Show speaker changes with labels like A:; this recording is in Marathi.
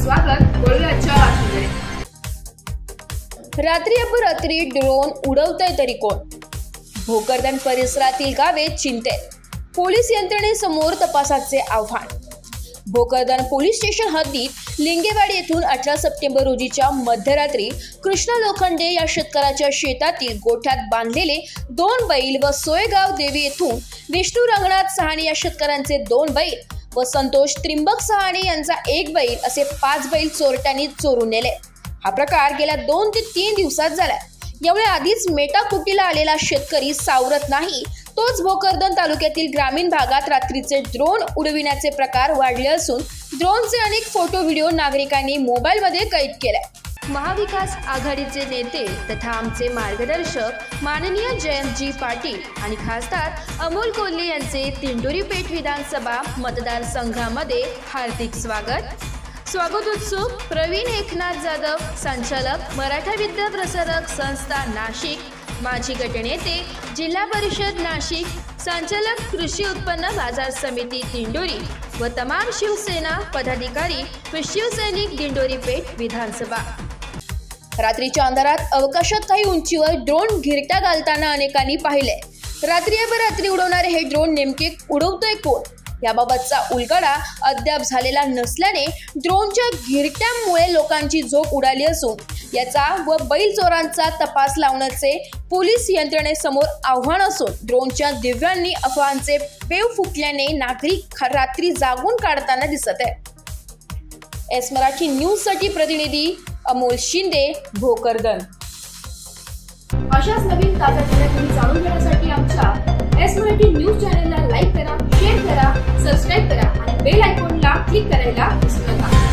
A: स्वागत. बोलूयाच्या बातमीकडे.
B: रात्री अपरात्री ड्रोन उडवतंय तरी कोण? भोकरदन परिसरातील गावे चिंतेत. पोलीस यंत्रणेसमोर तपासाचे आव्हान. भोकरदन पोलीस स्टेशन हद्दीत लिंगेवाडी येथून 18 सप्टेंबर रोजीच्या मध्यरात्री कृष्णा लोखंडे या शेतकऱ्याच्या शेतातील गोठ्यात बांधलेले 2 बैल व सोयगाव देवी येथून विष्णू रंगनाथ सहाणे या शेतकऱ्यांचे 2 बैल व संतोष त्रिंबक सहाणे यांचा 1 बैल असे 5 बैल चोरट्यांनी चोरून नेले. हा प्रकार गेल्या 2 ते 3 दिवसात झाला. यामुळे आधीच मेटाकुटीला आलेला शेतकरी सावरत नाही. तोच भोकरदन तालुक्यातील ग्रामीण भागात रात्रीचे ड्रोन उडविण्याचे प्रकार वाढले असून ड्रोनचे अनेक फोटो व्हिडिओ नागरिकांनी मोबाईलमध्ये कैद केले. महाविकास आघाडीचे नेते तथा आमचे मार्गदर्शक माननीय जयंतजी पाटील आणि खासदार अमोल कोल्हे यांचे दिंडोरी पेठ विधानसभा मतदारसंघामध्ये हार्दिक स्वागत. स्वागत उत्सुक प्रवीण एकनाथ जाधव, संचालक मराठा विद्या प्रसारक संस्था नाशिक, माजी गटनेते जिल्हा परिषद नाशिक, संचालक कृषी उत्पन्न बाजार समिती दिंडोरी व तमाम शिवसेना पदाधिकारी व शिवसैनिक दिंडोरी पेठ विधानसभा. रात्रीच्या अंधारात अवकाशात काही उंचीवर ड्रोन घिरटा घालताना अनेकांनी पाहिले. रात्री अपरात्री उडवणारे हे ड्रोन नेमके उडवतोय कोण याबाबतचा उलगडा अद्याप झालेला नसल्याने ड्रोनच्या घिरट्यामुळे लोकांची झोप उडाली असून याचा व बैल चोरांचा तपास लावण्याचे पोलीस यंत्रणेसमोर आव्हान असून ड्रोनच्या दिव्यांनी अफवांचे पेव फुटल्याने नागरिक रात्री जागून काढताना दिसत आहे. एस मराठी न्यूज साठी प्रतिनिधी अमोल शिंदे, भोकरदन.
A: अशाच नवीन ताज्या घडामोडी जाणून घेण्यासाठी आमच्या एस मराठी न्यूज चॅनलला लाईक करा, शेअर करा, सबस्क्राईब करा आणि बेल आयकॉनला क्लिक करायला विसरू नका.